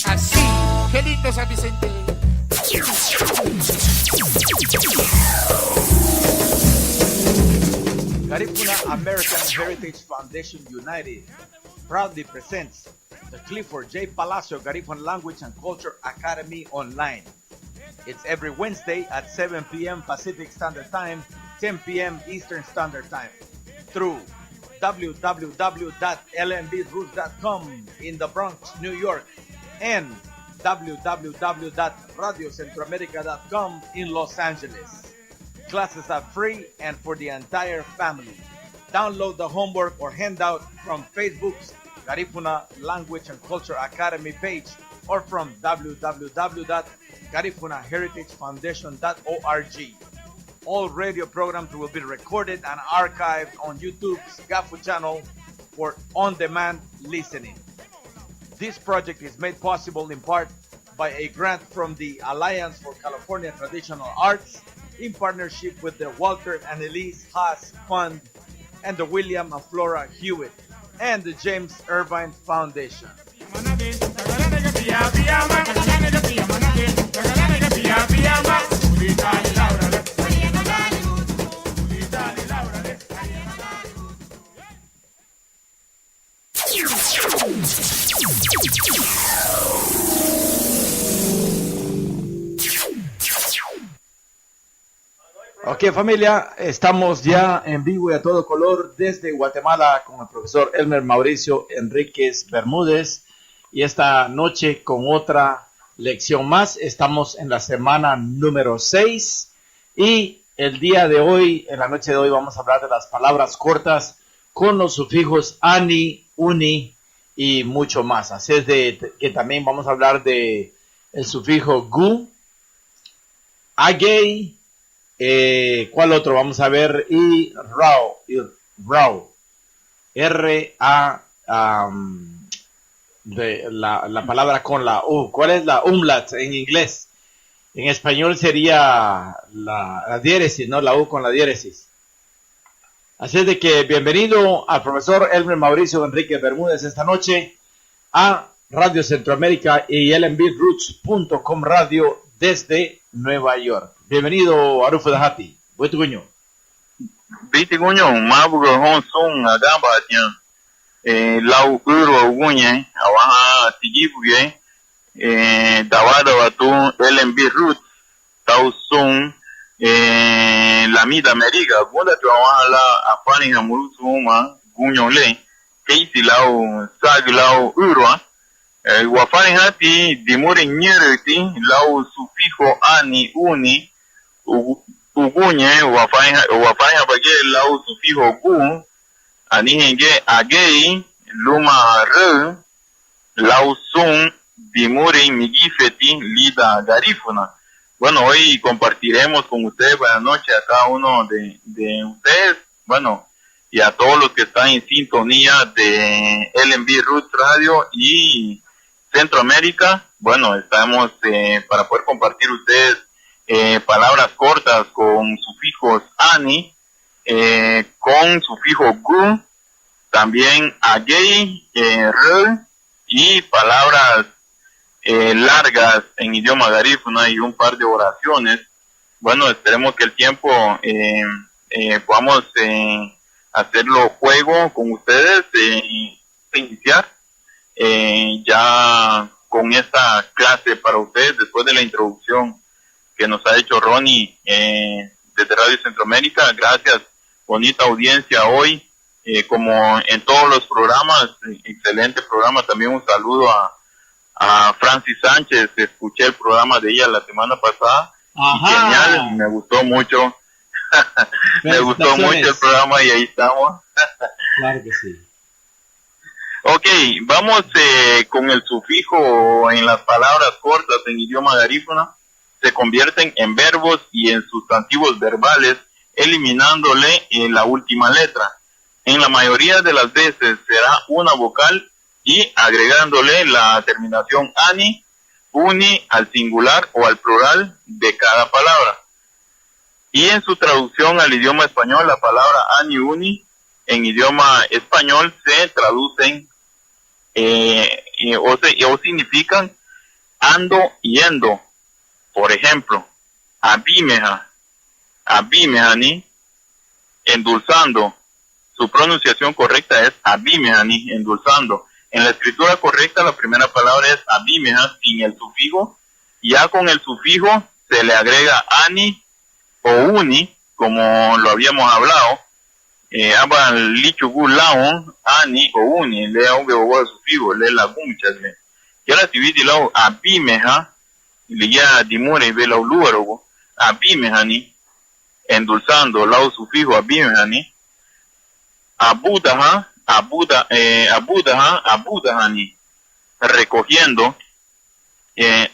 Así, qué lindo San Vicente. Garifuna American Heritage Foundation United proudly presents the Clifford J. Palacio Garifuna Language and Culture Academy online. It's every Wednesday at 7 p.m. Pacific Standard Time, 10 p.m. Eastern Standard Time, through www.lmbroot.com in the Bronx, New York, and www.radiocentroamerica.com in Los Angeles. Classes are free and for the entire family. Download the homework or handout from Facebook's Garifuna Language and Culture Academy page or from www.garifunaheritagefoundation.org. All radio programs will be recorded and archived on YouTube's GAFU channel for on-demand listening. This project is made possible in part by a grant from the Alliance for California Traditional Arts in partnership with the Walter and Elise Haas Fund and the William and Flora Hewitt and the James Irvine Foundation. Ok, familia, estamos ya en vivo y a todo color desde Guatemala con el profesor Elmer Mauricio Enríquez Bermúdez, y esta noche con otra lección más. Estamos en la semana número 6 y el día de hoy, en la noche de hoy, vamos a hablar de las palabras cortas con los sufijos ani, uni y mucho más. Así es de que también vamos a hablar de el sufijo gu, agei, ¿cuál otro? Vamos a ver, y rao, R-A, de la palabra con la U. ¿Cuál es la umlaut en inglés? En español sería la diéresis, ¿no? La U con la diéresis. Así es de que bienvenido al profesor Elmer Mauricio Enríquez Bermúdez esta noche a Radio Centroamérica y lmbroot.com Radio desde Nueva York. Bienvenido, Arufo Dahati. Buetuguño. Bituguño, Mabugo Honson, Adabatian, Lau Uro Guñe, Awaha Tigibuye, Dawada Watu, LMB Root, Tausun, La Mida Meriga, Bunda Tuawala, Afani Hamurusuma, Guño Le, Casey Lau, Sag Lau Urwa, Wafani Hati, Dimuri Nyerti, Lau Sufijo Ani Uni, Uguñe, Wafanya Bage, Lau Sufijo Gu, Anihenge Agei, Luma Re, Lau Sun, Dimuri Migifeti, Lida Garifuna. Bueno, hoy compartiremos con ustedes, buenas noches a cada uno de ustedes, bueno, y a todos los que están en sintonía de LMB Roots Radio y Centroamérica. Bueno, estamos para poder compartir ustedes palabras cortas con sufijos ani, con sufijo gu, también agei, re, y palabras largas en idioma garífuna y un par de oraciones. Bueno, esperemos que el tiempo podamos hacerlo juego con ustedes y iniciar ya con esta clase para ustedes después de la introducción que nos ha hecho Ronnie desde Radio Centroamérica. Gracias, bonita audiencia hoy, como en todos los programas, excelente programa. También un saludo a Francis Sánchez, escuché el programa de ella la semana pasada. Ajá. Genial, me gustó mucho. Me gustó mucho el programa y ahí estamos. Claro que sí. Ok, vamos con el sufijo en las palabras cortas en idioma garífuna. Se convierten en verbos y en sustantivos verbales, eliminándole la última letra. En la mayoría de las veces será una vocal y agregándole la terminación ani, uni al singular o al plural de cada palabra. Y en su traducción al idioma español, la palabra ani, uni, en idioma español se traducen o significan ando, yendo. Por ejemplo, abimeha, abimehani, endulzando. Su pronunciación correcta es abimehani, endulzando. En la escritura correcta, la primera palabra es abimeha sin el sufijo. Ya con el sufijo se le agrega ani o uni, como lo habíamos hablado. Aba lichugu laon, ani o uni, le auge o sufijo, le la muchas le. Ya la tibidi lao abimeha, le ya dimore ve la luarogo, abimehani, endulzando, lao sufijo abimehani. Abudaha, abudahani, recogiendo.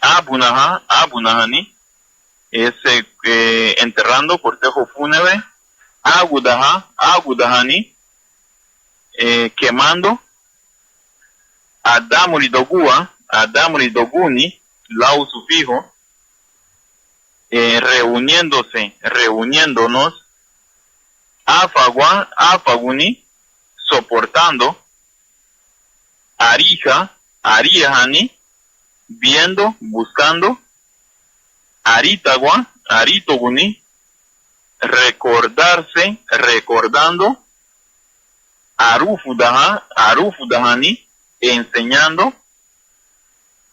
Abunaha, abunahani, es enterrando, cortejo fúnebre. Agudaha, agudahani, quemando. Adamuri dogua, adamuri doguni, lau sufijo. Reuniéndose, reuniéndonos. Afagua, afaguni, soportando. Arija, ariahani, viendo, buscando. Aritagua, aritoguni, recordarse, recordando. Arufudaha, arufudahani, enseñando.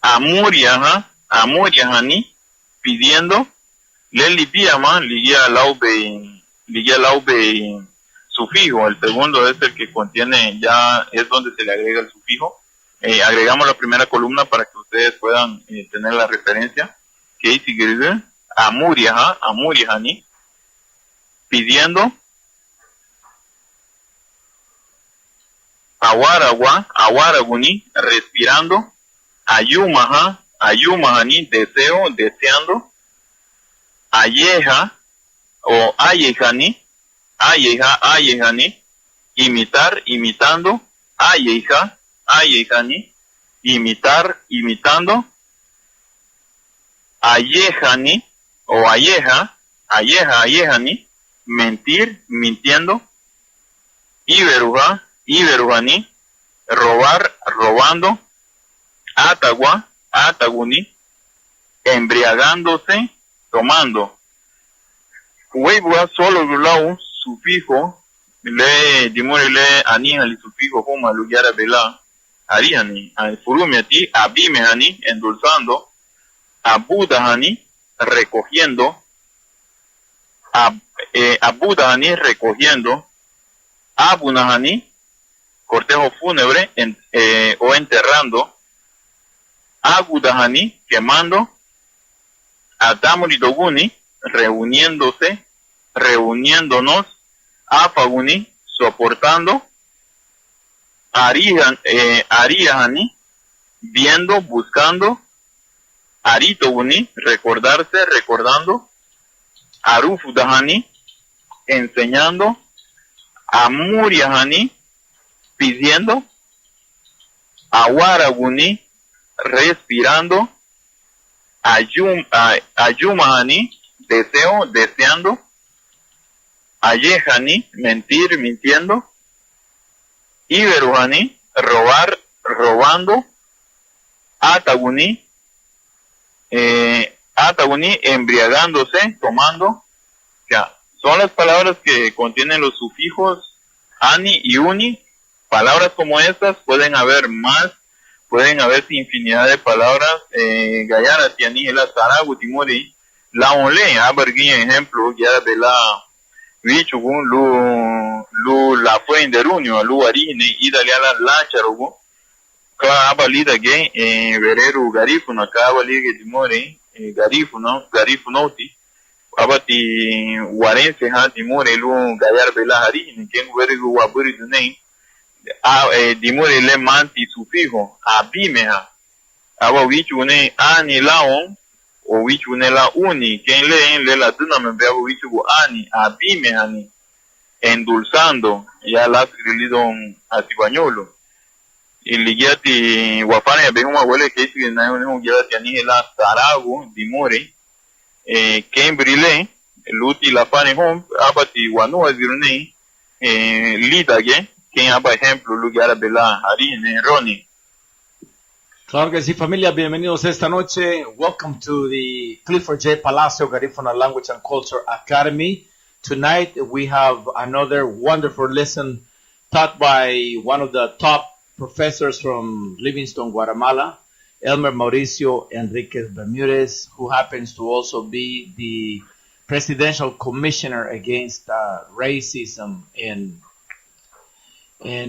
Amuriaha, amuriahani, pidiendo. Lelipiama, ligia laube sufijo. El segundo es el que contiene, ya es donde se le agrega el sufijo. Agregamos la primera columna para que ustedes puedan tener la referencia. Que dice amuriaha, amuriahani, pidiendo. Awaragua, awaraguni, respirando. Ayumaha, ayumahani, deseo, deseando. Ayeha o ayehani, ayeha, ayehani, imitar, imitando. Ayeha, ayehani, imitar, imitando. Ayehani o ayeha, ayeha, ayehani, mentir, mintiendo. Iberuja, iberuhani, robar, robando. Atagua, ataguni, embriagándose, tomando. Huebua solo gulao, sufijo, le dimore le anihali sufijo como luyara vela, ariani, furumiati, abimehani, endulzando. Abudahani, recogiendo. Abudahani, recogiendo. Abunahani, cortejo fúnebre o enterrando. Agudahani, quemando. Adamuri doguni, reuniéndose, reuniéndonos. Afaguni, soportando. Ariahani, viendo, buscando. Aritoguni, recordarse, recordando. Arufudahani, enseñando. Amuriahani, pidiendo. Awaraguni, respirando. Ayumahani, deseo, deseando. Ayehani, mentir, mintiendo. Iberuhani, robar, robando. Ataguni, ataguni, embriagándose, tomando. Ya, son las palabras que contienen los sufijos ani y uni. Palabras como estas pueden haber más, pueden haber infinidad de palabras. Gayara, tiani, la saragu, timori, la onle, abarguí ejemplo, ya de la vichugun, lu la fue en derunio, lu arine, idaliala la charugu. Ka abalida ge vereru garifuna, ka abalige timori, garifunoti. Abati warense ha timore lu gayar bela harine, ken vereru waburi dunei. Dimore le manti sufijo, abimeha. Aba wichune ani laon, o wichune la uni, ken le la tuna me veo wichu ani, abimehani, endulzando, ya la grilidon asibañolo. Y ligiati wafane ya behuma wele que si na un giati ani la saragu dimore, ken brile, luti la fane home, abati wanu azirune, lidage, quem aba ejemplo lugar bela harine roni Claro que sí, familia, bienvenidos esta noche. Welcome to the Clifford J. Palacio Garifuna Language and Culture Academy. Tonight we have another wonderful lesson taught by one of the top professors from Livingston, Guatemala, Elmer Mauricio Enriquez Bermudez, who happens to also be the Presidential Commissioner against racism and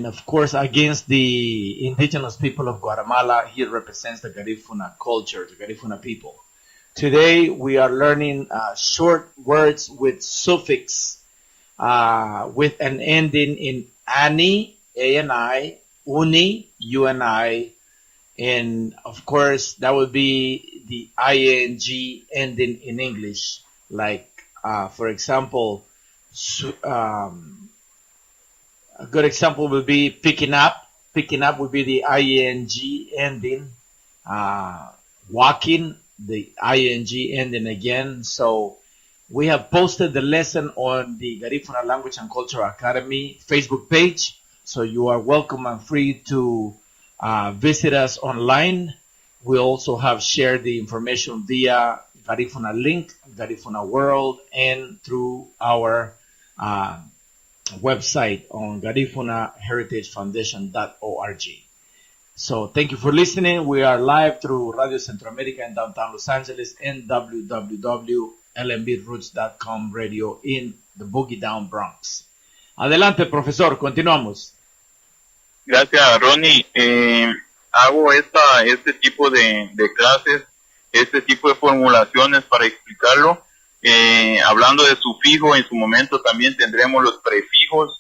of course, against the indigenous people of Guatemala. He represents the Garifuna culture, the Garifuna people. Today, we are learning short words with suffix, with an ending in ani, A-N-I, uni, U-N-I, and of course, that would be the ing ending in English. Like, for example, a good example would be picking up. Picking up would be the ing ending. Walking, the ing ending again. So we have posted the lesson on the Garifuna Language and Culture Academy Facebook page. So you are welcome and free to visit us online. We also have shared the information via Garifuna Link, Garifuna World, and through our website on GarifunaHeritageFoundation.org. So thank you for listening. We are live through Radio Centroamérica in downtown Los Angeles and www.lmbroots.com radio in the Boogie Down Bronx. Adelante, profesor, continuamos. Gracias, Ronnie. Hago este tipo de clases, este tipo de formulaciones para explicarlo. Hablando de sufijo, en su momento también tendremos los prefijos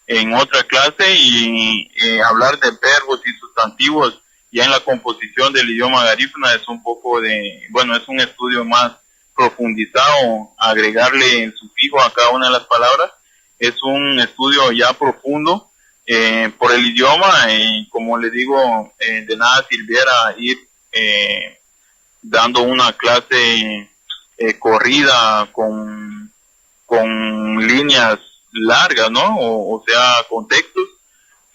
en otra clase y hablar de verbos y sustantivos ya en la composición del idioma garífuna es un poco es un estudio más profundizado, agregarle el sufijo a cada una de las palabras, es un estudio ya profundo por el idioma y como le digo, de nada sirviera ir dando una clase corrida con líneas largas, ¿no? O sea, contextos,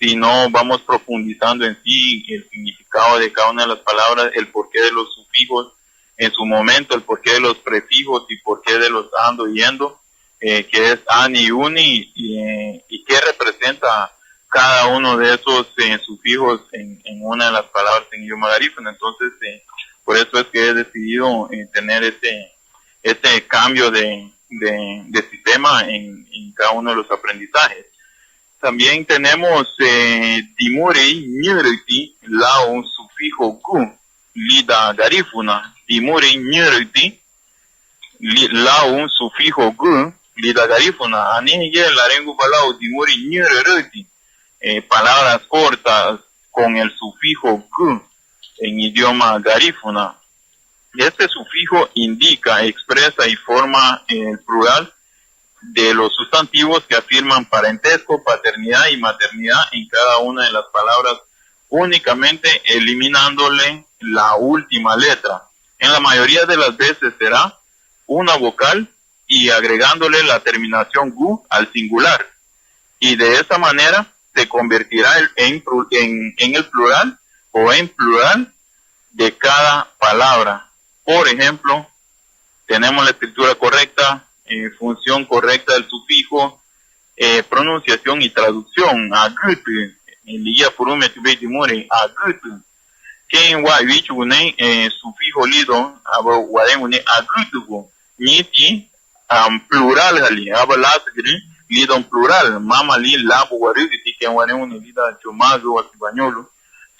si no vamos profundizando en sí el significado de cada una de las palabras, el porqué de los sufijos en su momento, el porqué de los prefijos y porqué de los ando yendo, que es ani, uni, y qué representa cada uno de esos sufijos en una de las palabras en idioma garífuna. Entonces, por eso es que he decidido tener este cambio de sistema en cada uno de los aprendizajes. También tenemos timuri, nyuriti, lao sufijo gu, lida garífuna. Timuri, nyuriti, lao sufijo gu, lida garífuna. Anige la rengu palao timuri nyuriti. Palabras cortas con el sufijo gu en idioma garífuna. Este sufijo indica, expresa y forma el plural de los sustantivos que afirman parentesco, paternidad y maternidad en cada una de las palabras, únicamente eliminándole la última letra. En la mayoría de las veces será una vocal y agregándole la terminación gu al singular. Y de esa manera se convertirá en el plural o en plural de cada palabra. Por ejemplo, tenemos la escritura correcta, función correcta del sufijo, pronunciación y traducción. Agut, en liga furume tube dimore, agut. Que en guayvichu une sufijo lido, abo guademune agutugo. Niti, plural gali, abo lasgri, lido en plural. Mama li labo guarugiti, que en guademune lida chumazo akibañolo,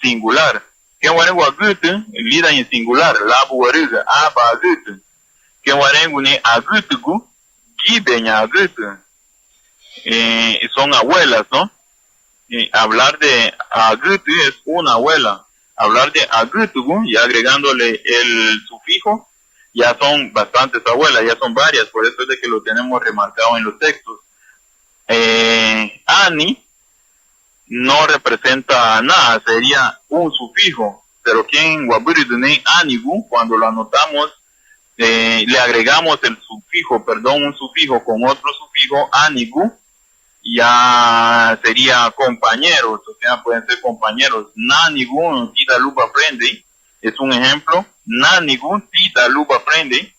singular. Que warengu agutu, lida en singular, labo waruga, aba agutu. Que warengu ne agutugu, gibeña agutu. Son abuelas, ¿no? Hablar de agutu es una abuela. Hablar de agutugu, y agregándole el sufijo, ya son bastantes abuelas, ya son varias, por eso es de que lo tenemos remarcado en los textos. Ani no representa nada, sería un sufijo, pero que en Waburidune anigu, cuando lo anotamos, le agregamos un sufijo con otro sufijo, anigu, ya sería compañeros, o sea, pueden ser compañeros. Nanigu, tida lupa aprende, es un ejemplo. Nanigu, Tita, Luba, Frende,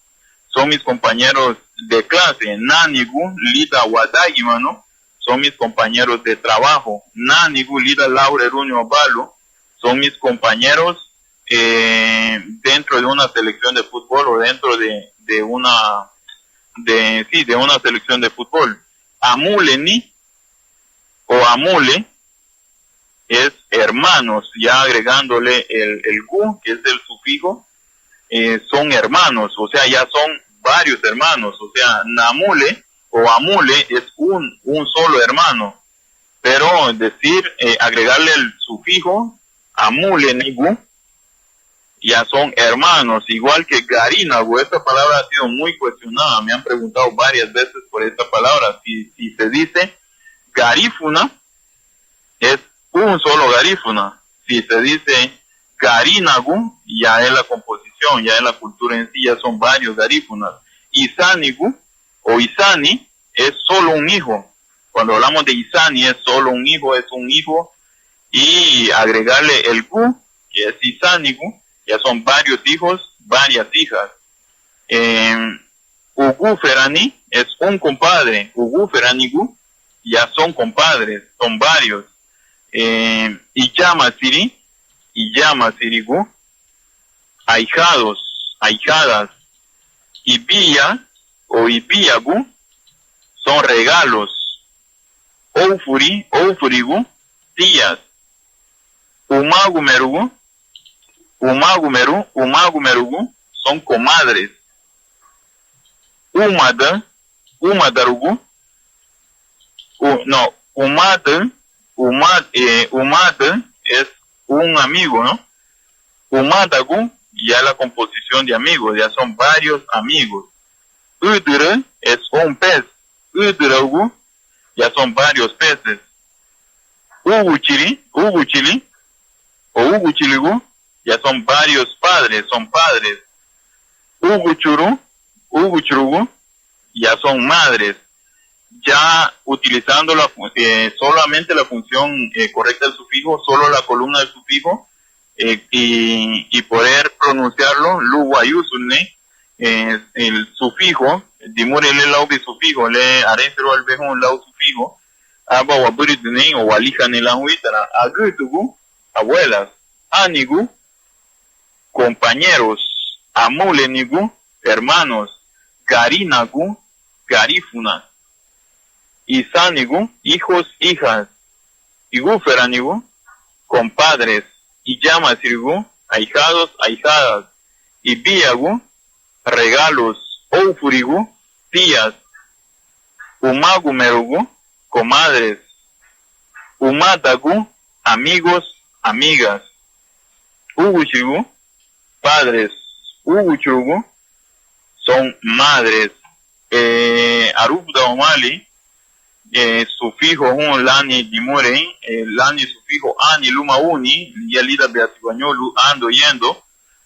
son mis compañeros de clase. Nanigu, Lida, Wadagi, mano, son mis compañeros de trabajo. Nanigu, Lida, Laura, Ruño, Balo, son mis compañeros dentro de una selección de fútbol o dentro de una selección de fútbol. Amuleni o Amule es hermanos, ya agregándole el gu, que es el sufijo, son hermanos, o sea, ya son varios hermanos, o sea, Namule o Amule es un solo hermano, pero decir, agregarle el sufijo, Amule Nigu, ya son hermanos, igual que Garinagu. Esta palabra ha sido muy cuestionada, me han preguntado varias veces por esta palabra. Si se dice Garífuna, es un solo Garífuna. Si se dice Garinagu, ya es la composición, ya es la cultura en sí, ya son varios Garífunas. Isanigu o Isani es solo un hijo. Cuando hablamos de Isani es solo un hijo, y agregarle el gu, que es Isanigu, ya son varios hijos, varias hijas. Ugu Ferani es un compadre. Ugu Feranigu ya son compadres, son varios. Iyama Sirigu, ahijados, ahijadas. Ibiya o Ibiyagu son regalos. Oufurigu, tías. Umagumerugu son comadres. Umadarugu, Umad es un amigo, ¿no? Umadagu, ya la composición de amigos, ya son varios amigos. Udre es un pez. Udragu, ya son varios peces. Uguchili o Uguchiligu, ya son varios padres, son padres. Uguchurugu, ya son madres. Ya utilizando solamente la función correcta del sufijo, solo la columna del sufijo, y poder pronunciarlo, Luguayusune, el sufijo, Dimurele laubi sufijo, le arensero albejón lau sufijo, Aba waburitune o walijane la huitara, Agutugu, abuelas, Anigu, compañeros, Amulenigu, hermanos, Garinagu, garífunas, Isanigu, hijos, hijas, Iguferanigu, compadres, Iyamasirigu, ahijados, ahijadas, Ibiyagu, regalos, Oufurigu, tías, Umagumerugu, comadres, Umadagu, amigos, amigas, Uguchigu, padres, Uguchugu, son madres. Arubda Omali, sufijo un lani dimore, lani sufijo ani luma uni, yalida beatibañolu ando yendo,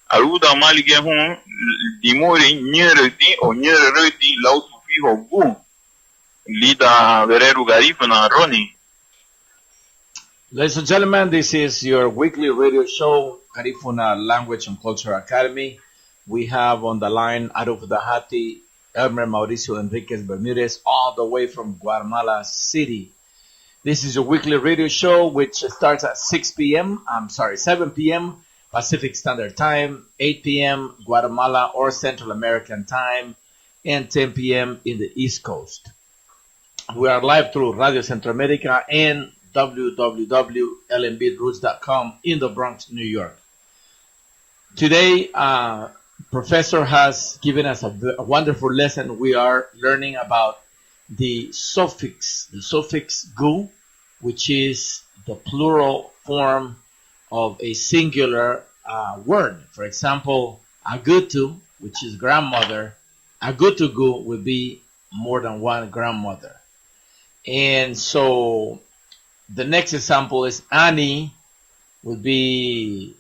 Arubda Omali que un dimore nyereti o nyereti lau sufijo gu, lida vereru garifuna roni. Ladies and gentlemen, this is your weekly radio show, Garifuna Language and Culture Academy. We have on the line Aruf Dahati, Elmer Mauricio Enriquez Bermudez, all the way from Guatemala City. This is your weekly radio show, which starts at 7 p.m. Pacific Standard Time, 8 p.m. Guatemala or Central American Time, and 10 p.m. in the East Coast. We are live through Radio Centroamerica and www.lmbroots.com in the Bronx, New York. Today, Professor has given us a wonderful lesson. We are learning about the suffix gu, which is the plural form of a singular word. For example, agutu, which is grandmother, agutugu would be more than one grandmother. And so the next example is ani would be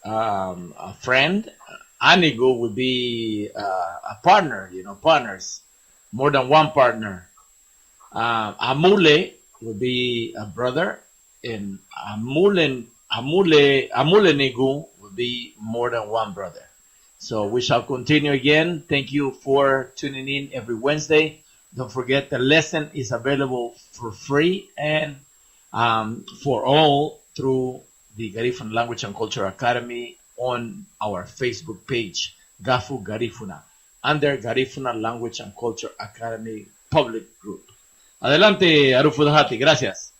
a friend. Anigo would be a partner, partners, more than one partner. Amule would be a brother, and amulenigu will be more than one brother. So we shall continue again. Thank you for tuning in every Wednesday. Don't forget the lesson is available for free and for all through the Garifuna Language and Culture Academy on our Facebook page, Gafu Garifuna, under Garifuna Language and Culture Academy Public Group. Adelante, Arufu Dahati, gracias.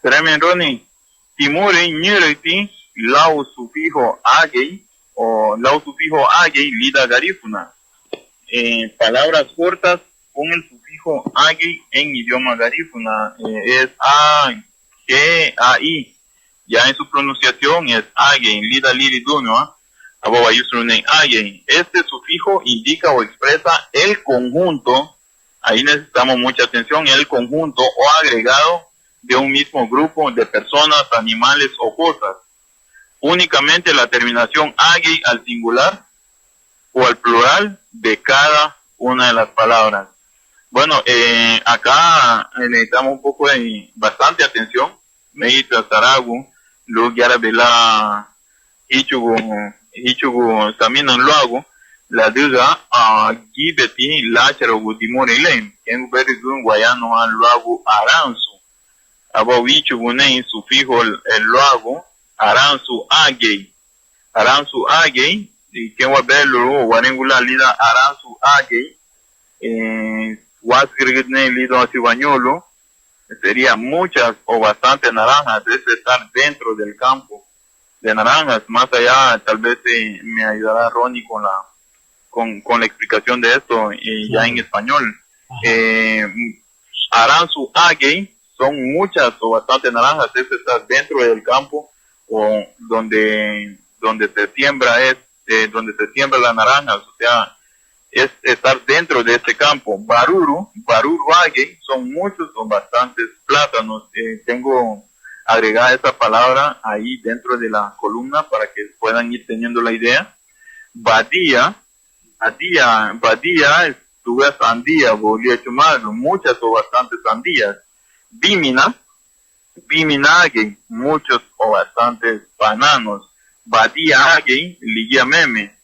Tremendo, Ronnie. Timure, Nyureti, Lau sufijo agei, o Lau sufijo agei, lida Garifuna. Palabras cortas con el sufijo agei en idioma Garifuna es a, g, a, i. Ya en su pronunciación es agei, lida liriduno, agei. Este sufijo indica o expresa el conjunto, ahí necesitamos mucha atención, el conjunto o agregado de un mismo grupo de personas, animales o cosas. Únicamente la terminación agei al singular o al plural de cada una de las palabras. Bueno, acá necesitamos un poco de bastante atención. Meita Saragu, Lugiara Bela, Ichugu, Saminan Luago, la duda a Gibeti, Lacharogu, Timore Lane, en Berizun, Guayano, Luago, Aranzu. Abawichu Gune, sufijo el Luago, Aranzu Agei. Aranzu Agei, y que va a verlo, Guarengula Lida Aranzu Agei, Wasgrigne Lido Asibañolo, sería muchas o bastantes naranjas, es estar dentro del campo de naranjas. Más allá, tal vez me ayudará Ronnie con la explicación de esto ya en español. Aranzu Agei son muchas o bastantes naranjas, es estar dentro del campo o donde se siembra donde se siembra las naranjas, o sea, es estar dentro de este campo. Baruru Agei son muchos o bastantes plátanos. Tengo agregada esa palabra ahí dentro de la columna para que puedan ir teniendo la idea. Badía, tuve sandía, volví a chumarlo, muchas o bastantes sandías. Bimina Agei, muchos o bastantes bananos. Badía Agei, Ligia Meme.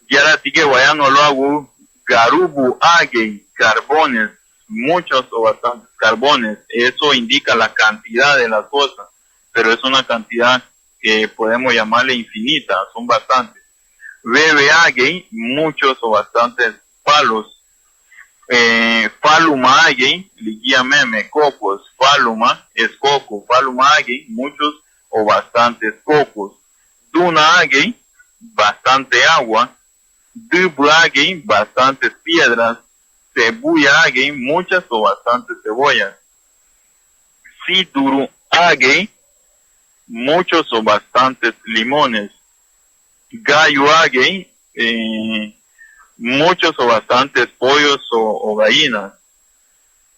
Yara tige guayano lo hago, Garubu Agei, carbones, muchos o bastantes carbones. Eso indica la cantidad de las cosas, pero es una cantidad que podemos llamarle infinita, son bastantes. Bebe Agei, muchos o bastantes palos. Faluma Agei, Ligia Meme, cocos. Faluma es coco. Faluma Agei, muchos o bastantes cocos. Duna Agei, bastante agua. Dubu Agei, bastantes piedras. Cebuya Agei, muchas o bastantes cebollas. Siduru Agei, muchos o bastantes limones. Gallo Agei, muchos o bastantes pollos o gallinas.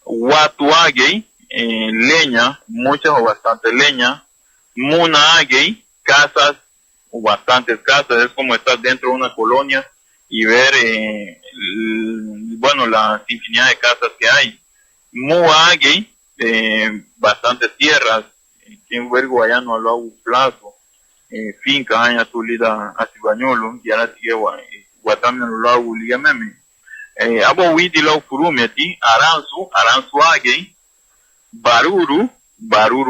Watu Agei, leña, muchas o bastantes leña. Muna Agei, casas o bastantes casas. Es como estar dentro de una colonia y ver, la infinidad de casas que hay. Mua Agei, bastantes tierras. Quien ver guayano lo hago plazo. Finca, aña tulida asibañolo, y ahora sigue guatamio lo hago ligameme. Abo widi lo furumeti, Aranzu Agei, Baruru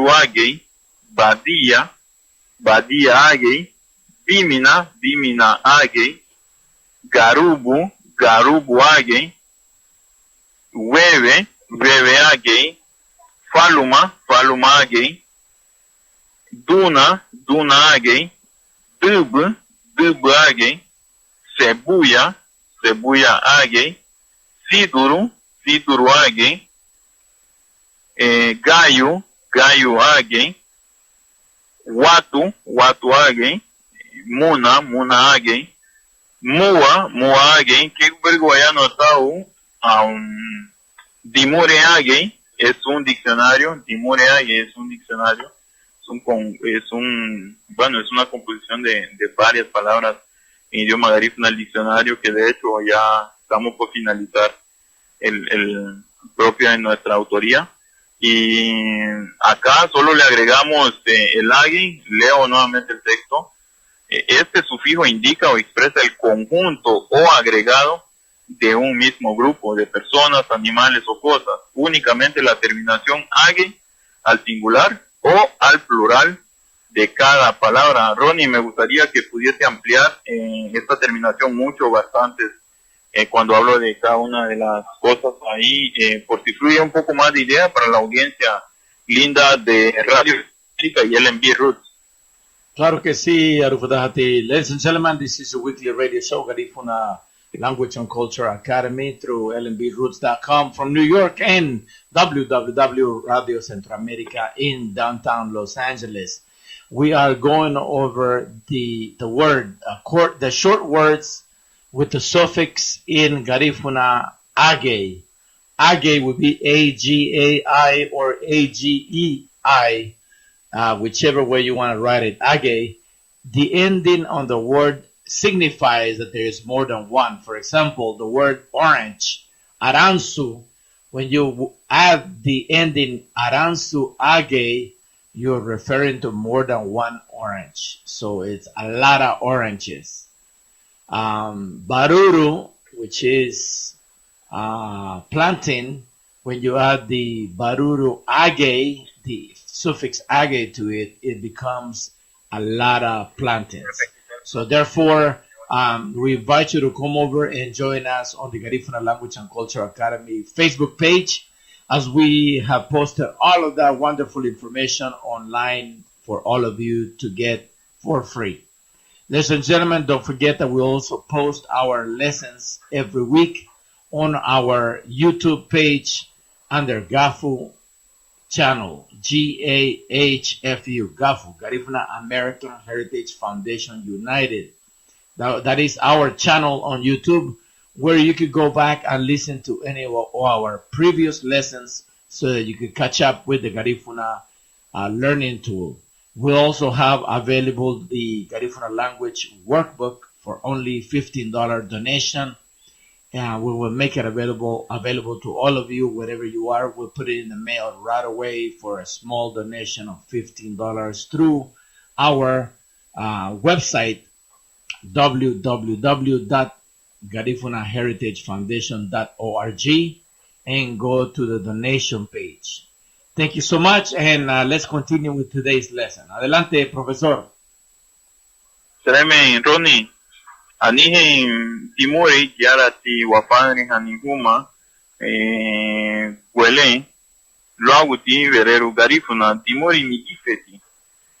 Agei, Badia Agei, Bimina Agei, Garubu Agei, Webe Agei, Faluma Agei, Duna Agei, Dubu Agei, Cebuya Agei, Siduru Agei, Gallo Agei, Watu Agei, Muna Agei, Mua Agei, que verguayano tau, Dimure Agei, es un diccionario. Dimure Agei es un diccionario. Es una composición de varias palabras en idioma garífuna el diccionario, que de hecho ya estamos por finalizar el propio en nuestra autoría, Y acá solo le agregamos el agi. Leo nuevamente el texto. Este sufijo indica o expresa el conjunto o agregado de un mismo grupo de personas, animales o cosas. Únicamente la terminación agi al singular o al plural de cada palabra. Ronnie, me gustaría que pudiese ampliar esta terminación mucho, bastante, cuando hablo de cada una de las cosas ahí, por si fluye un poco más de idea para la audiencia linda de Radio América y LNB Roots. Claro que sí, Arufadahati. Ladies and gentlemen, this is a weekly radio show, Garifuna Language and Culture Academy through lnbroots.com from New York and www Radio Centroamerica in downtown Los Angeles. We are going over the short words with the suffix in Garifuna age. Age would be A-G-A-I or A-G-E-I. Whichever way you want to write it, age. The ending on the word signifies that there is more than one. For example, the word orange, aransu, when you add the ending aransu age, you're referring to more than one orange. So it's a lot of oranges. Baruru, which is planting, when you add the baruru age, the suffix age to it, it becomes a lot of plantains. So therefore, we invite you to come over and join us on the Garifuna Language and Culture Academy Facebook page, as we have posted all of that wonderful information online for all of you to get for free. Ladies and gentlemen, don't forget that we also post our lessons every week on our YouTube page under GAFU channel, GAHFU, GAFU, Garifuna American Heritage Foundation United. That is our channel on YouTube, where you could go back and listen to any of our previous lessons so that you could catch up with the Garifuna learning tool. We also have available the Garifuna language workbook for only $15 donation. And we will make it available to all of you, wherever you are. We'll put it in the mail right away for a small donation of $15 through our website, www.garifunaheritagefoundation.org, and go to the donation page. Thank you so much, and let's continue with today's lesson. Adelante, profesor. Salame, Ronnie. Anihen Timori, Yarati, Wafani, Hanihuma, Wele, Laguti, Verero Garifuna, Timori Migifeti,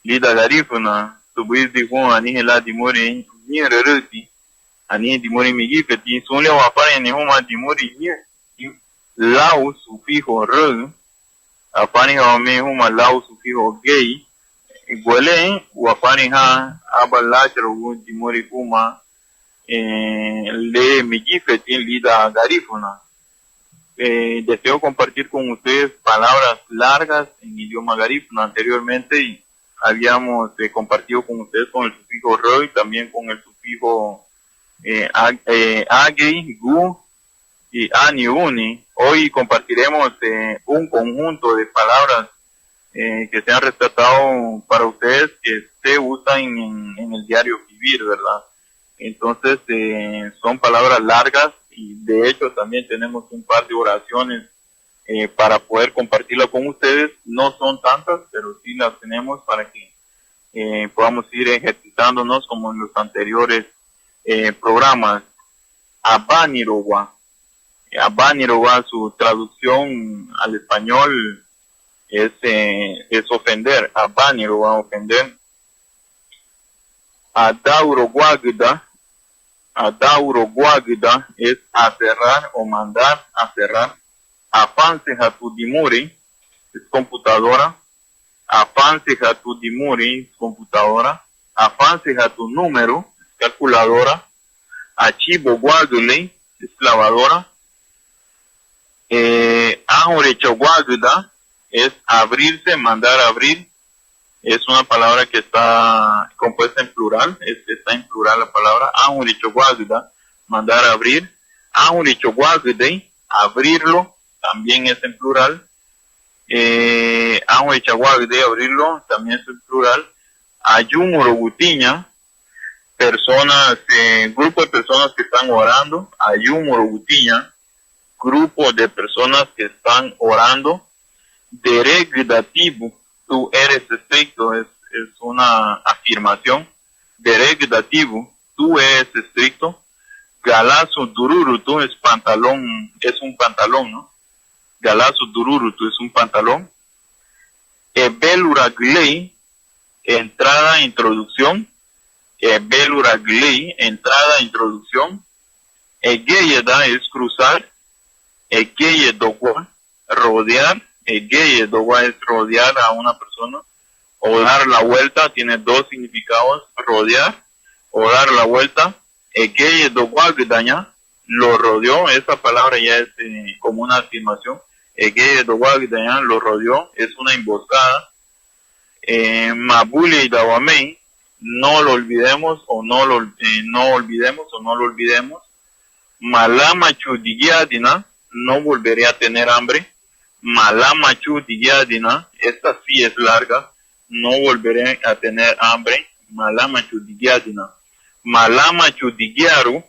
Lida Garifuna, Subis de Juan, Anihela Timori, near Ruti, Ani Timori Migifeti, Sonia Wafani, Nihuma, Timori, near Lao Sufijo Rug, Afani Home, Lao Sufijo Gay, Wele, Wafani Ha, Abalachero, Timori Kuma, Le Migifeti, Lida Garifuna. Deseo compartir con ustedes palabras largas en idioma garífuna. Anteriormente habíamos compartido con ustedes con el sufijo roy, también con el sufijo agi, gu y ani, uni. Hoy compartiremos un conjunto de palabras que se han rescatado para ustedes, que se usan en el diario vivir, ¿verdad? Entonces son palabras largas, y de hecho también tenemos un par de oraciones para poder compartirla con ustedes. No son tantas, pero sí las tenemos para que podamos ir ejercitándonos como en los anteriores programas. Abanirowa. Abanirowa, su traducción al español es ofender. Abanirowa, ofender. Adauroguagda. Adauroguagda es aferrar o mandar aferrar. Afanse Hatudimuri es computadora. Afanse Hatudimuri es computadora. Afanse Hatu número es calculadora. Achibo Guadule es lavadora. Ajorecho Guagda es abrirse, mandar abrir. Es una palabra que está compuesta en plural, está en plural la palabra. Ahurichoguagda, mandar a abrir. Ahurichoguagde, abrirlo, también es en plural. Anjo de Chaguac de abrirlo, también es el plural. Ayumuro Gutiña, personas, grupo de personas que están orando. Ayumuro Gutiña, grupo de personas que están orando. Deregdativo, tú eres estricto, es una afirmación. Deregdativo, tú eres estricto. Galazo Dururutu es pantalón, es un pantalón, ¿no? Galazo Dururutu es un pantalón. Ebeluraglei, entrada, introducción. Ebeluraglei, entrada, introducción. Egeyeda es cruzar. Egeyedogua, rodear. Egeyedogua es rodear a una persona. O dar la vuelta, tiene dos significados, rodear o dar la vuelta. Egeyedogua lo rodeó, esa palabra ya es como una afirmación. Egeyedogua lo rodeó, es una emboscada. Mabule y Dawamei, no lo olvidemos o no lo olvidemos. Malama Chudigiadina, no volveré a tener hambre. Malama Chudigiadina, esta sí es larga. No volveré a tener hambre. Malama Chudigiadina. Malama Chudigiaru,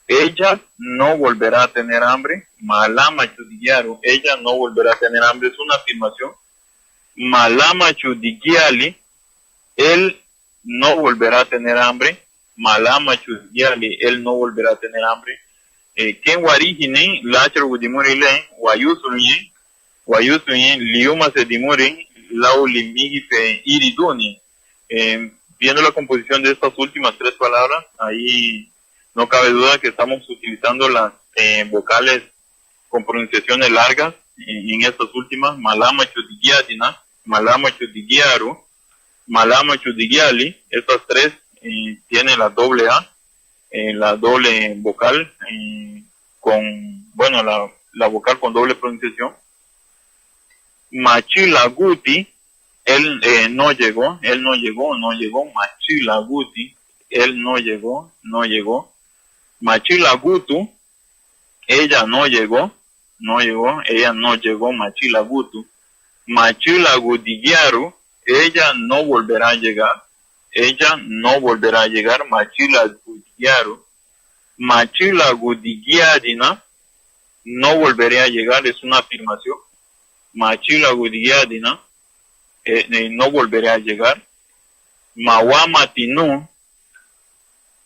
ella no volverá a tener hambre. Malama Chudigiaru, ella no volverá a tener hambre. Es una afirmación. Malama Chudigiali, él no volverá a tener hambre. Malama Chudigiali, él no volverá a tener hambre. Ken Warihine, Lachar Gudimurile, Wayusuye, Liuma Sedimure, Laulimigi Iriduni. Viendo la composición de estas últimas tres palabras, ahí no cabe duda que estamos utilizando las vocales con pronunciaciones largas en estas últimas. Malama Chudigiadina, Malama Chudigiaru, Malama Chudigiali, estas tres tienen la doble A, la doble vocal, la vocal con doble pronunciación. Machila Guti, él no llegó. Machila Guti, él no llegó. Machila Gutu, ella no llegó. Machila Gutu. Machila Gudigiaru, ella no volverá a llegar. Machila Gudigiaru. Machila Gudigiadina, no volveré a llegar, es una afirmación. Machila Gudigiadina, no volveré a llegar. Mawamatinu,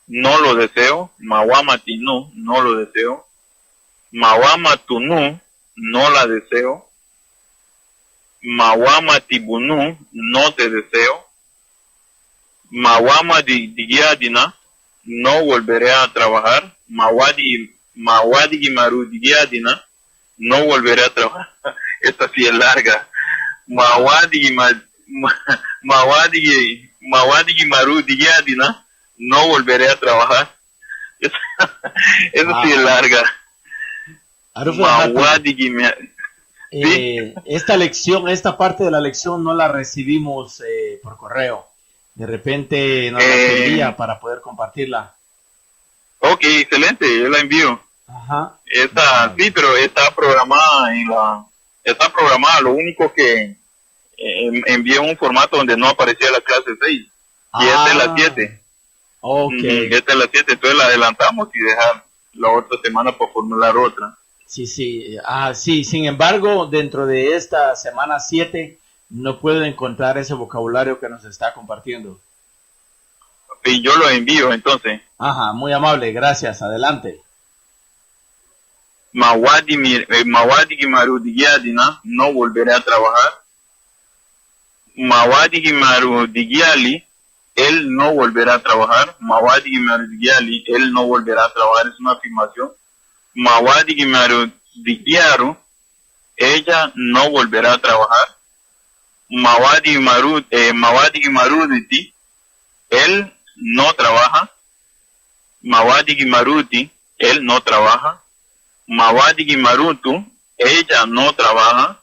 no lo deseo. Mawamatinu, no lo deseo. Mawamatunu, no la deseo. Mawamatibunu, no te deseo. Mawamadigiadina, no volveré a trabajar. Mawadigimarudigiadina, no volveré a trabajar. Esta sí es larga. Mawadigimarudigiadina, no volveré a trabajar. Esa sí es larga. Esta parte de la lección no la recibimos por correo. De repente nos la envía para poder compartirla. Ok, excelente, yo la envío. Ajá. Sí, pero está programada lo único que envié un formato donde no aparecía la clase 6. Y esta es la 7. Ok. Esta es la 7, entonces la adelantamos y dejar la otra semana para formular otra. Sí. Sí, sin embargo, dentro de esta semana 7 no puedo encontrar ese vocabulario que nos está compartiendo. Y yo lo envío entonces. Ajá, muy amable, gracias, adelante. Mawadigimarudigiadina, no volveré a trabajar. Mawadigimarudigiali, él no volverá a trabajar. Mawadigimarudigiali, él no volverá a trabajar, es una afirmación. Mawadigimarudigiaru, ella no volverá a trabajar. Mawadigimaruditi, él no trabaja. Mawadigimaruti, él no trabaja. Mawadigimarutu, ella no trabaja.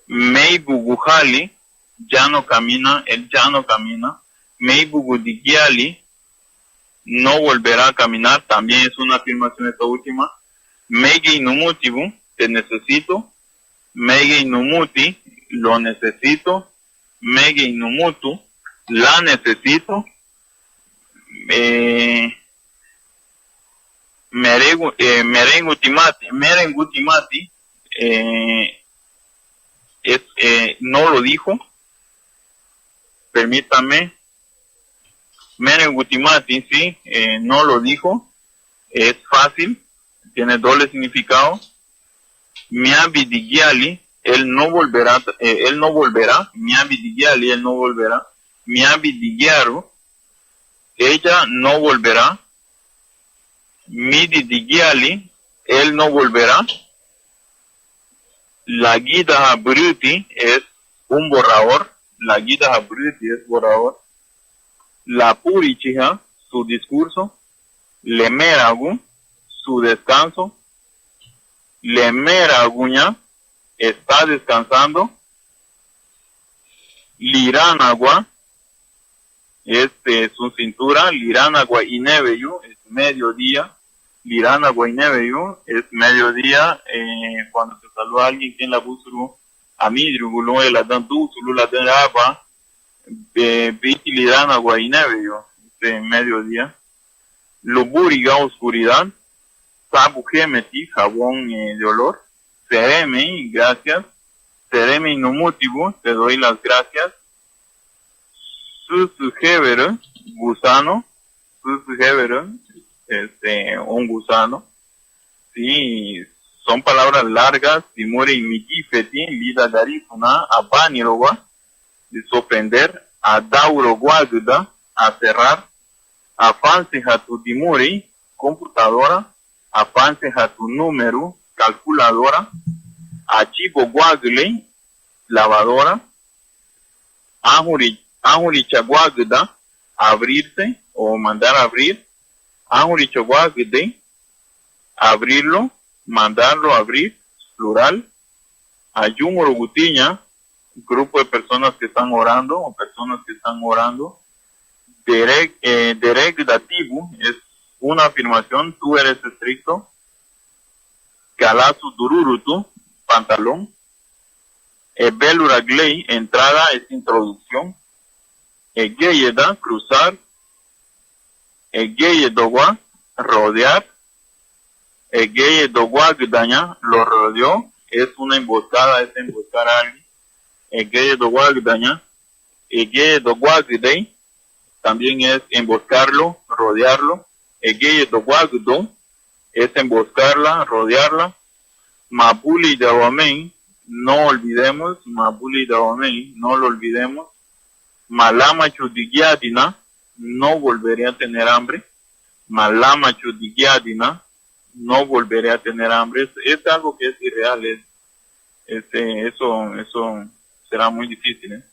Meibuguhali, ya no camina, él ya no camina. Meibugudigiali, no volverá a caminar, también es una afirmación esta última. Meigi numutibu, te necesito. Mege Inumuti, lo necesito. Mege Inumutu, la necesito. Merengutimati, no lo dijo. Permítame. Merengutimati, sí, no lo dijo. Es fácil, tiene doble significado. Miabidigiali, él no volverá. Miabidigiali, él no volverá. Miabidigiaru, ella no volverá. Mididigiali, él no volverá. La guida Bruti es un borrador. La guida Bruti es borrador. La Purichija, su discurso. Lemeragu, su descanso. Lemeraguña, está descansando. Liranagua, es su cintura. Liranagua y Neveyu, es mediodía. Liranagua y Neveyu, es mediodía. Cuando se saluda a alguien que en la busuru, a midrugulo, el adantu, sulu la deraba, viti Liranagua y Neveyu, es mediodía. Luburiga, oscuridad. Sabujemeti, jabón de olor. Sereme, gracias. Sereme inumutivo, te doy las gracias. Susujevere, gusano. Susujevere, un gusano. Sí, son palabras largas. Timure y mitifeti, lida garifuna, abaniroga, de sorprender. A dauro guaguda, a cerrar. Avance a tu dimuri, computadora. Avance a tu número, calculadora. Achibo guagle, lavadora. Ahuri chaguagda, abrirse o mandar a abrir. Ahuri chaguagde, abrirlo, mandarlo a abrir, plural. Ayumoro gutiña, grupo de personas que están orando o personas que están orando. Derek dativo es una afirmación, tú eres estricto. Galasu dururutu, pantalón. Beluraglei, entrada es introducción. Egeyeda, cruzar. Egeyedogua, rodear. Egeyedogua gdaña, lo rodeó, es una emboscada, es emboscar a alguien. Egeyedogua gdaña. Egeyedogua gdei, también es emboscarlo, rodearlo. Egeyedogua gdo, es emboscarla, rodearla. Mabuli dawamen, no olvidemos. Mabuli dawamen, no lo olvidemos. Malama chudigiadina, no volveré a tener hambre. Malama chudigiadina, no volveré a tener hambre. Es algo que es irreal. Eso será muy difícil.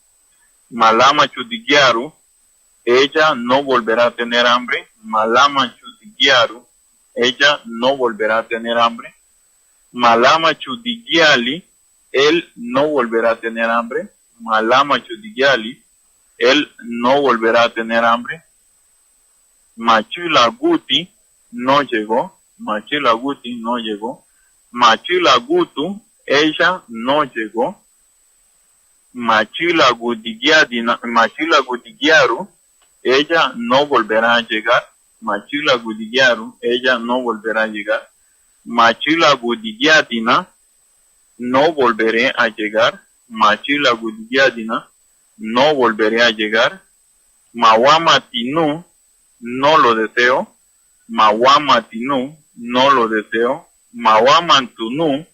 Malama chudigiaru, ella no volverá a tener hambre. Malama chudigiaru, ella no volverá a tener hambre. Malama chudigiali, él no volverá a tener hambre. Malama chudigiali, él no volverá a tener hambre. Machila Guti no llegó. Machila Guti no llegó. Machila Gutu, ella no llegó. Machila Gutigiaru, ella no volverá a llegar. Machila Gutigiaru, ella no volverá a llegar. Machila Gutigiadina, no volveré a llegar. Machila Gutigiadina, no volveré a llegar. Mawamatinu, no lo deseo. Mawamatinu, no lo deseo. Mawamantunu,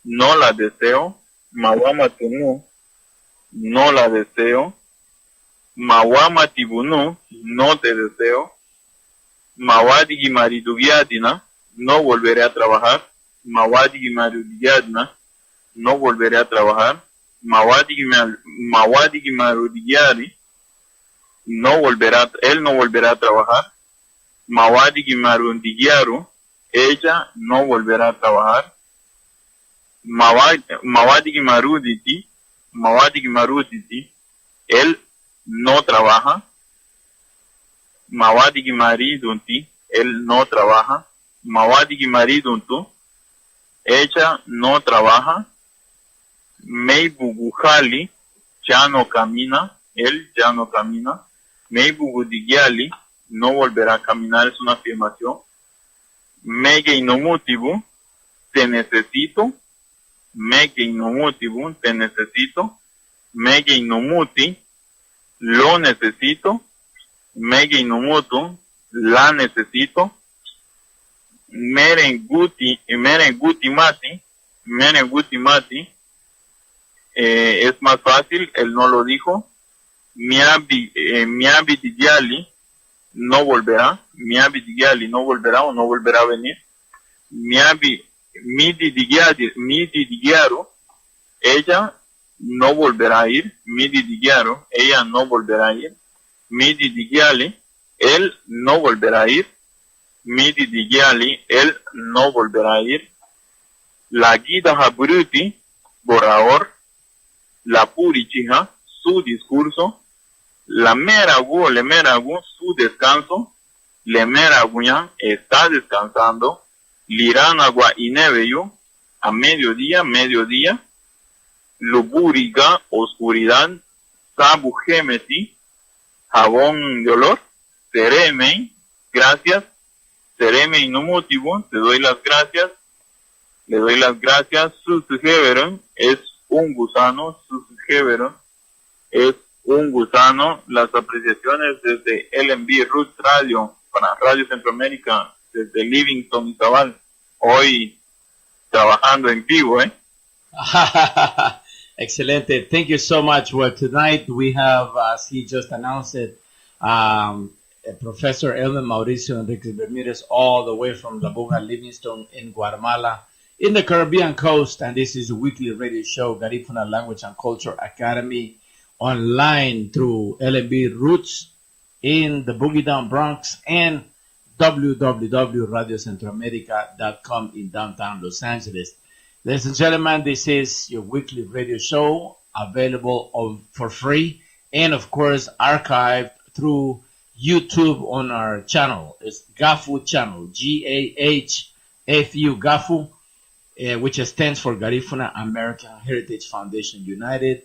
no la deseo. Mawamatunu, no la deseo. Mawamatibunu, no te deseo. Mawadigi maridugiadina, no volveré a trabajar. Mawadigi maridugiadina, no volveré a trabajar. Mawadigi marudigiari, él no volverá a trabajar. Mawadigi marundigiaru, ella no volverá a trabajar. Mawadigi maruditi, él no trabaja. Mawadigi maridunti, él no trabaja. Mawadigi mariduntu, ella no trabaja. Meibuguhali ya no camina, él ya no camina. Meibugudigiali no volverá a caminar, es una afirmación. Mege inomutibu, te necesito. Mege inomutibu, te necesito. Mege inomuti, lo necesito. Mege inomutu, la necesito. Merenguti mati, es más fácil, él no lo dijo. Miabi digiali no volverá. Miabi digiali no volverá o no volverá a venir. Midi digiaru, ella no volverá a ir. Midi digiaru, ella no volverá a ir. Midi digiali, él no volverá a ir. Midi digiali, él no volverá a ir. La guida habruti, borrador. La purichija, su discurso. La meragu, le meragu, su descanso. Le meraguya, está descansando. Liranagua y neveyu, a mediodía. Luburiga, oscuridad. Sabu gemeti, jabón de olor. Seremei, gracias. Seremei no motivo, te doy las gracias. Le doy las gracias. Susjeveron es un gusano. Susjeveron es un gusano. Las apreciaciones desde LMB Roots Radio para Radio Centroamérica desde Livingston y Zabal. Hoy trabajando en vivo, Excelente. Thank you so much. Well, tonight we have, as he just announced it, Professor Elmer Mauricio Enriquez Bermudez, all the way from La Boga, Livingston in Guatemala, in the Caribbean coast. And this is a weekly radio show, Garifuna Language and Culture Academy, online through LMB Roots in the Boogie Down Bronx and www.radiocentroamerica.com in downtown Los Angeles. Ladies and gentlemen, this is your weekly radio show available for free and, of course, archived through YouTube on our channel. It's GAFU channel, GAHFU, GAFU, which stands for Garifuna American Heritage Foundation United.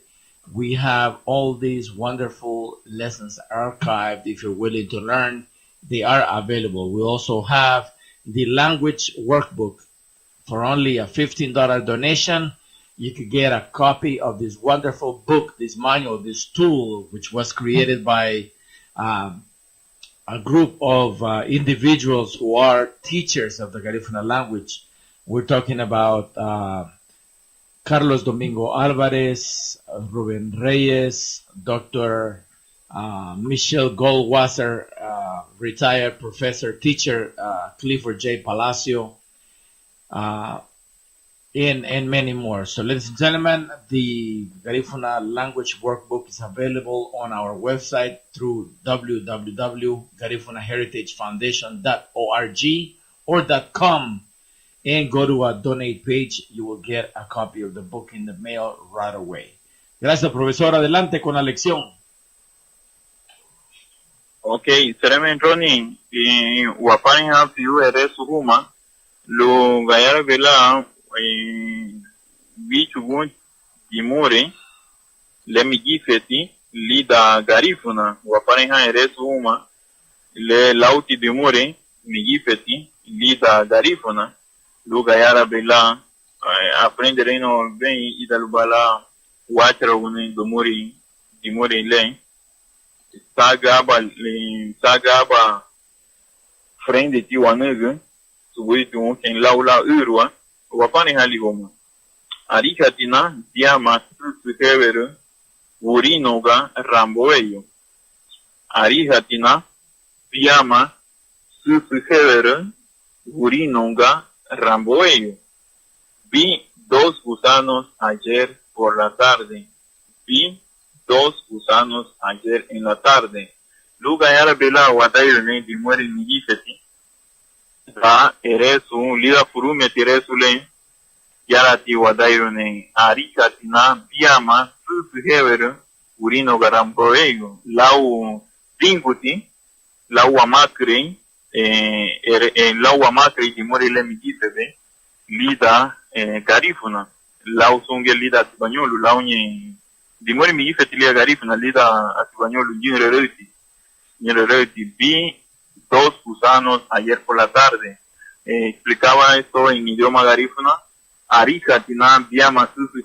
We have all these wonderful lessons archived. If you're willing to learn, they are available. We also have the language workbook. For only a $15 donation, you could get a copy of this wonderful book, this manual, this tool, which was created by a group of individuals who are teachers of the Garifuna language. We're talking about Carlos Domingo Alvarez, Ruben Reyes, Dr. Michelle Goldwasser, retired professor, teacher, Clifford J. Palacio, and many more. So, ladies and gentlemen, the Garifuna language workbook is available on our website through www.garifunaheritagefoundation.org or .com, and go to a donate page. You will get a copy of the book in the mail right away. Gracias, profesor. Adelante con la lección. Okay, Seremen Ronnie, Wapani have you Suhuma, Lu Gayar Vela, Bichugun, Dimore, Lemi Gifeti, Lida Garifuna, Wapani Suhuma, Le Lauti Dimore, Migifeti, Lida Garifuna, Lu Gayara Vela, Aprendereno Ben Idalubala, Wateruni, Dimore Lane. Sagaba frente ti wanugu suwi tu ken laula urwa wapani hali goma arikatina diama suheveru urinoga ramboeyo arikatina diama suheveru urinoga ramboeyo vi dos gusanos ayer por la tarde. Vi dos gusanos ayer en la tarde. Luga yara bela wadayo ne di muere ni gifeti. Da eresu lida furume tiresu le yara ti wadayo ne arika tina biama su heveru urino garamboego lau tinguti lau amakri lau amakri di muere le mi gifeti lida garifuna lau sunge lida Atibanyolu, lau nye, dimori mi ife tilia garifuna lida Atibanyolu, vi 2 gusanos ayer por la tarde. Explicaba esto en idioma garífuna, arija tina biama susu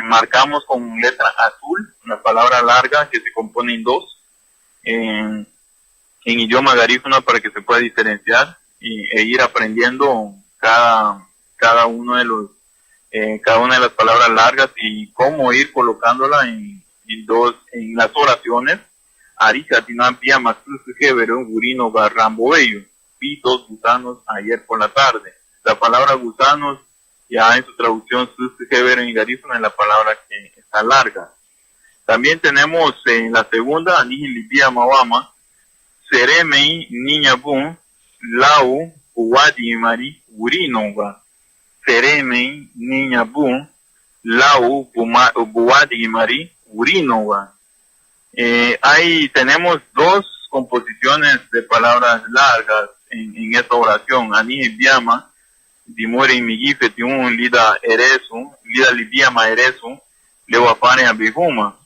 marcamos con letra azul la palabra larga que se compone en 2 en idioma garífuna para que se pueda diferenciar e ir aprendiendo cada uno de los cada una de las palabras largas y cómo ir colocándola en las oraciones. Arija tina biama susu gurino garrambo bello. Vi 2 gusanos ayer por la tarde. La palabra gusanos ya en su traducción en garífuna es la palabra que está larga. También tenemos en la segunda, Anihil Libia Mawama, Seremei Niña Bun, Lau, Uwadi Mari, Urinonga. Seremei Niña Bun, Lau, Uwadi Mari, Urinonga. Ahí tenemos 2 composiciones de palabras largas en esta oración. Anihil Biama, Dimori Migife Tiun Lida Eresu, Lida Libiama Eresu, Lewapane Abiguma.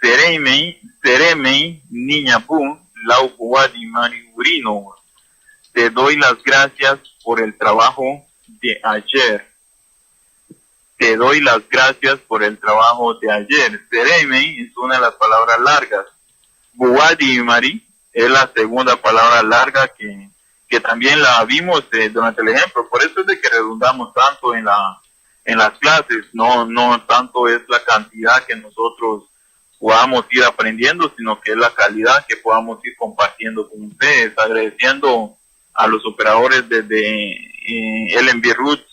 Seremei, Niña Pum, Lau Puadi Mari Urino. Te doy las gracias por el trabajo de ayer. Te doy las gracias por el trabajo de ayer. Seremei es una de las palabras largas. Buadi Mari es la segunda palabra larga que también la vimos durante el ejemplo. Por eso es de que redundamos tanto en las clases. No tanto es la cantidad que nosotros podamos ir aprendiendo, sino que es la calidad que podamos ir compartiendo con ustedes. Agradeciendo a los operadores desde LNB Roots,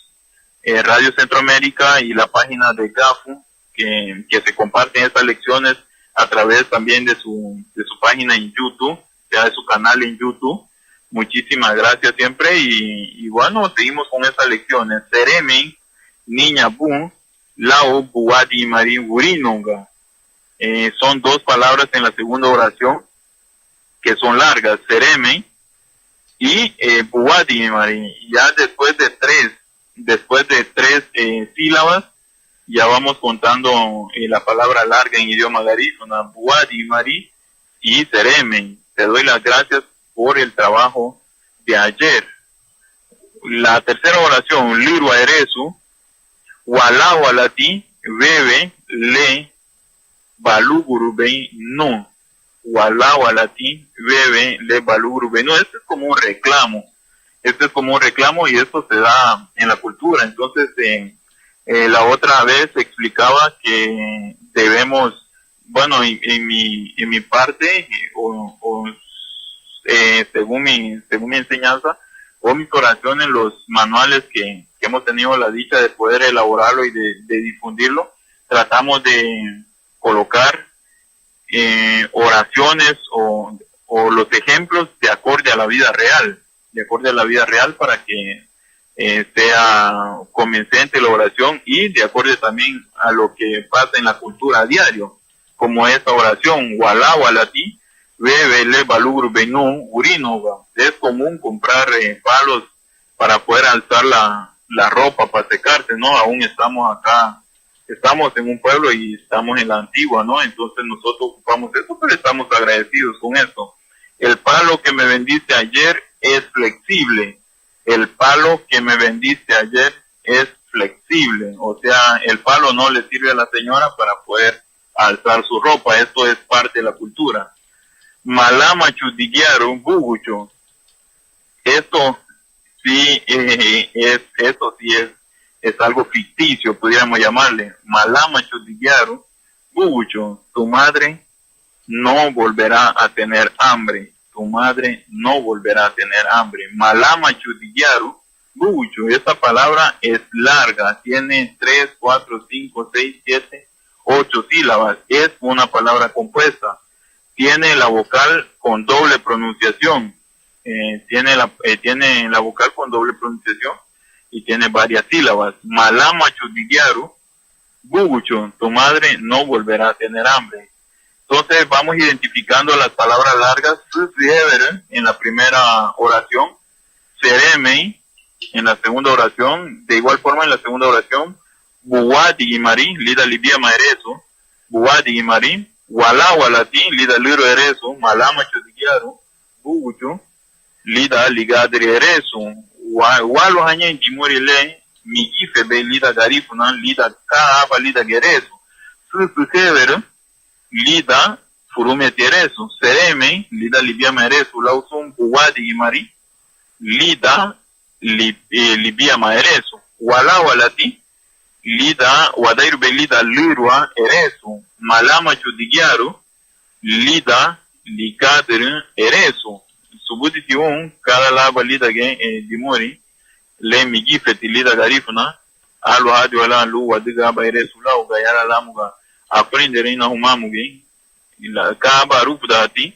Radio Centroamérica y la página de GAFU que se comparten estas lecciones a través también de su página en YouTube, ya de su canal en YouTube. Muchísimas gracias siempre y bueno, seguimos con estas lecciones. Seremi, Niña Bun, Lao, Buadi, Mari, Urinonga. Son 2 palabras en la segunda oración que son largas. Seremi y Buadi, Mari. Ya después de 3 sílabas, ya vamos contando la palabra larga en idioma garífuna. Buadi, Mari y Seremi. Te doy las gracias por el trabajo de ayer. La tercera oración, Lirua Eresu, Wala Walati, Bebe, Le, Balugurube, No. Wala Walati, Bebe, Le, Balugurube, No. Este es como un reclamo. Y esto se da en la cultura. Entonces, la otra vez explicaba que debemos, bueno, en mi parte, según mi enseñanza o mis oraciones, los manuales que hemos tenido la dicha de poder elaborarlo y de difundirlo, tratamos de colocar oraciones o los ejemplos de acorde a la vida real, para que sea convincente la oración y de acorde también a lo que pasa en la cultura a diario, como esta oración, Wala Walati, Bebele Balugru Benú Urinoga. Es común comprar palos para poder alzar la ropa para secarse, ¿no? Aún estamos acá, estamos en un pueblo y estamos en la antigua, ¿no? Entonces nosotros ocupamos eso, pero estamos agradecidos con eso. El palo que me vendiste ayer es flexible. El palo que me vendiste ayer es flexible. O sea, el palo no le sirve a la señora para poder alzar su ropa. Esto es parte de la cultura. Malama chudigiaru bugucho. Esto sí es algo ficticio, pudiéramos llamarle. Malama chudigiaru bugucho. Tu madre no volverá a tener hambre. Tu madre no volverá a tener hambre. Malama chudigiaru bugucho. Esta palabra es larga. Tiene 3, 4, 5, 6, 7, 8 sílabas. Es una palabra compuesta. Tiene la vocal con doble pronunciación. Tiene la vocal con doble pronunciación y tiene varias sílabas. Malama chudigiaru bugucho. Tu madre no volverá a tener hambre. Entonces vamos identificando las palabras largas en la primera oración. Seremei, En la segunda oración, de igual forma en la segunda oración, Buwadi Gimari, Lida Libia Maereso, Buwadi Gimari, Wala Walati, Lida Liro Ereso, Malama Chodigiaro, Bugucho, Lida Ligadri Ereso, Walo Hanyen Gimori Le, Migife Be Lida Garifuna, Lida Kaaba Lida Gereso, Susu Hever, Lida Furume Tereso, Sereme, Lida Libia Maereso, Lausum, Buwadi Gimari, Lida Libia Maereso, Wala Walati, Lida Wadairu Belida Lirwa Ereso, Malama Chudigiaro, Lida Ligadri Ereso, Subuditiun, cada lava Lida Dimori, Le Migifeti Lida Garifuna, Alu Hadi Wala Lu Wadiga Ereso Lau, Gayara Lamuga, Aprenderina Humamugi, La Kaba Rupdati,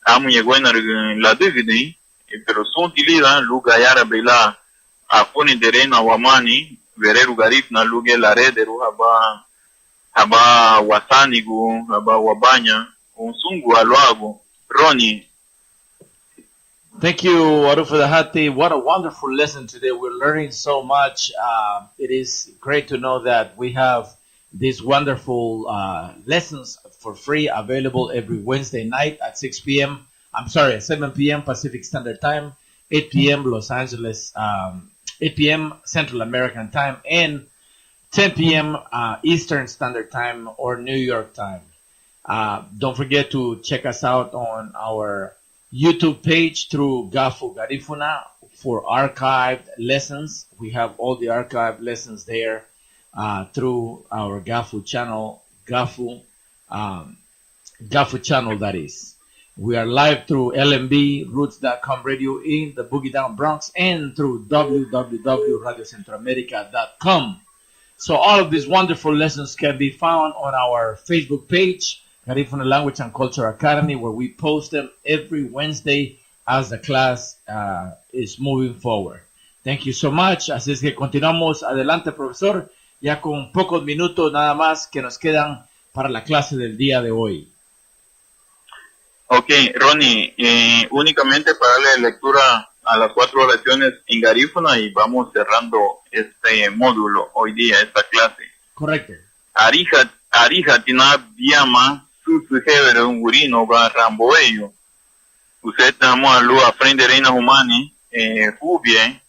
Amu Yeguena La Dividi, pero son tilida lu gayara bela afuni derena wamani vereru garif na luge la rederu haba wasanigu haba wabanya unsungu alwago Ronnie. Thank you, Arufo Dahati. What a wonderful lesson today. We're learning so much. It is great to know that we have these wonderful lessons for free available every Wednesday night at 6 p.m. I'm sorry, 7 p.m. Pacific Standard Time, 8 p.m. Los Angeles, 8 p.m. Central American Time, and 10 p.m. Eastern Standard Time or New York Time. Don't forget to check us out on our YouTube page through Gafu Garifuna for archived lessons. We have all the archived lessons there through our Gafu channel, Gafu channel, that is. We are live through LMB, Roots.com radio in the Boogie Down Bronx, and through www.radiocentroamerica.com. So all of these wonderful lessons can be found on our Facebook page, Garifuna Language and Culture Academy, where we post them every Wednesday as the class is moving forward. Thank you so much. Así es que continuamos. Adelante, profesor, ya con pocos minutos nada más que nos quedan para la clase del día de hoy. Ok, Ronnie, únicamente para darle lectura a las 4 oraciones en garífuna y vamos cerrando este módulo hoy día, esta clase. Correcto. Arihatina Biama Susuhevere Ungurino va Ramboello. Usted amo a lu aprende reina humani, Hubie,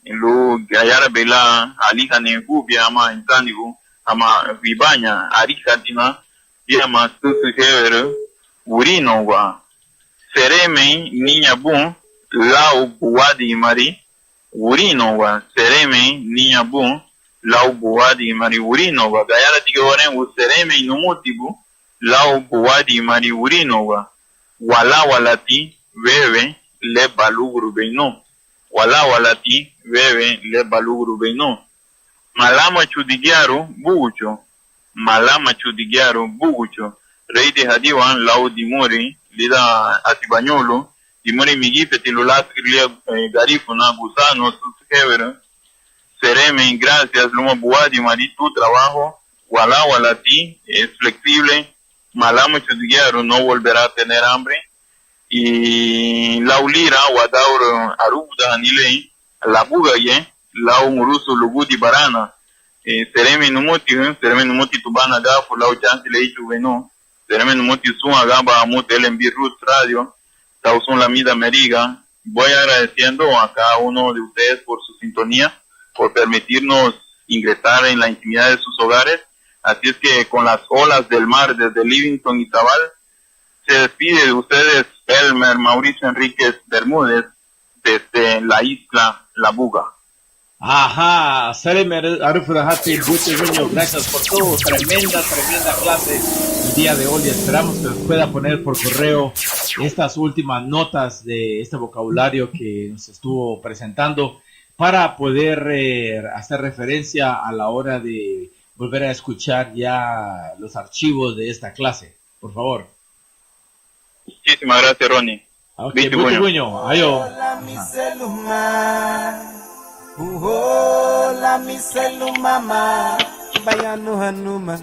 lu Gayara Bela, Alihane Hubia, ama Intanigu, ama Vibaña, Arihatina Biama Susuhevere Urino wa Sereme niña bun Lau Buwadi Mari Urino wa Sereme niña bun Lau Buwadi Mari Urino wa Gayara Tigoren u Sereme inumutibu Lau Buwadi Mari Urino wa Wala walati Veve le balugru beino Wala walati Veve le balugru beino Malama chudigiaro bugucho Malama chudigiaro bugucho Rey de Hadiwan, Lau Dimori, Lida Atibanyolo, Dimori Migife, Tilulas, Garifuna, Gusano, Sushever, Sereme, gracias, Luma Buadi, Mari, tu trabajo, Wala Walati, es flexible, Malamo Chudiguero, no volverá a tener hambre, y Laulira, Wadaur, Aruda, Nilei, La Bugaye, Lau Murusu, Lugudi Barana, Sereme Numuti, Tubana Gafu, Lau Chanti, Leichu, Veno, Sereme Numuti, Sun, Agamba, Amut, LMB Roots Radio, Tausun Lamida Meriga. Voy agradeciendo a cada uno de ustedes por su sintonía, por permitirnos ingresar en la intimidad de sus hogares. Así es que con las olas del mar desde Livingston y Zabal, se despide de ustedes Elmer Mauricio Enríquez Bermúdez desde la isla La Buga. Ajá, Sereme Arufo Dahati, gracias por todo, tremenda clase el día de hoy. Esperamos que nos pueda poner por correo estas últimas notas de este vocabulario que nos estuvo presentando para poder hacer referencia a la hora de volver a escuchar ya los archivos de esta clase, por favor. Muchísimas gracias, Ronnie. Okay, muy bueno. Ayo. Hola mi mama bayanu hanuman.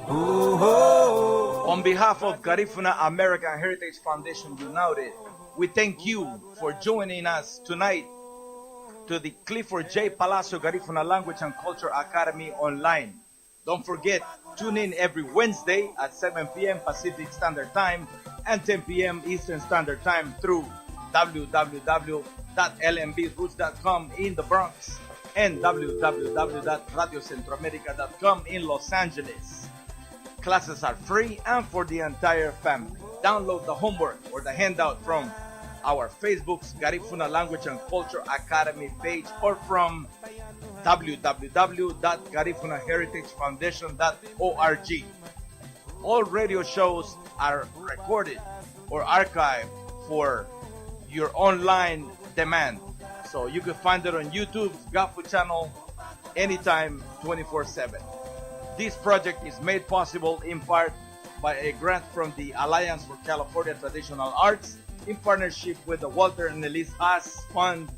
On behalf of Garifuna American Heritage Foundation United, we thank you for joining us tonight to the Clifford J. Palacio Garifuna Language and Culture Academy online. Don't forget, tune in every Wednesday at 7 p.m. Pacific Standard Time and 10 p.m. Eastern Standard Time through www.lmbroots.com in the Bronx and www.radiocentroamerica.com in Los Angeles. Classes are free and for the entire family. Download the homework or the handout from our Facebook's Garifuna Language and Culture Academy page or from www.garifunaheritagefoundation.org. All radio shows are recorded or archived for your online demand. So you can find it on YouTube's Gafu channel anytime, 24/7. This project is made possible in part by a grant from the Alliance for California Traditional Arts in partnership with the Walter and Elise Haas Fund,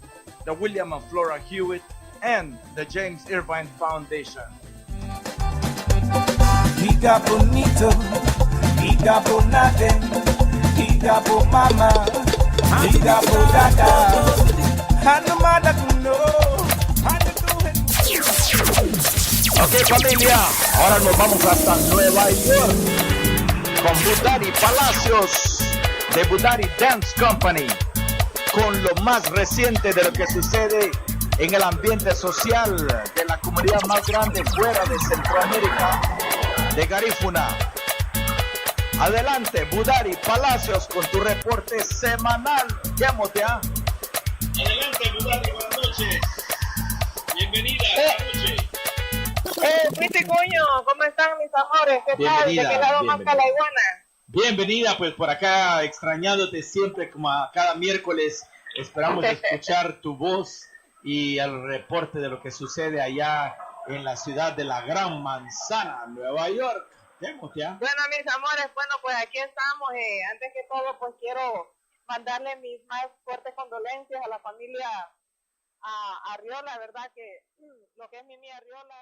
the William and Flora Hewitt, and the James Irvine Foundation. Giga bonito, giga bonade, giga bo mama, giga bo dada. Hanumada kuno, Ok, familia, ahora nos vamos hasta Nueva York con Budari Palacios de Budari Dance Company, con lo más reciente de lo que sucede en el ambiente social de la comunidad más grande fuera de Centroamérica, de Garifuna. Adelante, Budari Palacios, con tu reporte semanal. Llámate a... Adelante, Budari, buenas noches. Bienvenida, buenas noches. Cristi Cuño, ¿cómo están mis amores? ¿Qué tal? ¿De qué lado más la iguana? Bienvenida, pues por acá extrañándote siempre como a cada miércoles. Esperamos escuchar tu voz y el reporte de lo que sucede allá en la ciudad de la Gran Manzana, Nueva York. Bueno, mis amores, bueno, pues aquí estamos. Antes que todo, pues quiero mandarle mis más fuertes condolencias a la familia Arriola, ¿verdad? Que lo que es Mimi Arriola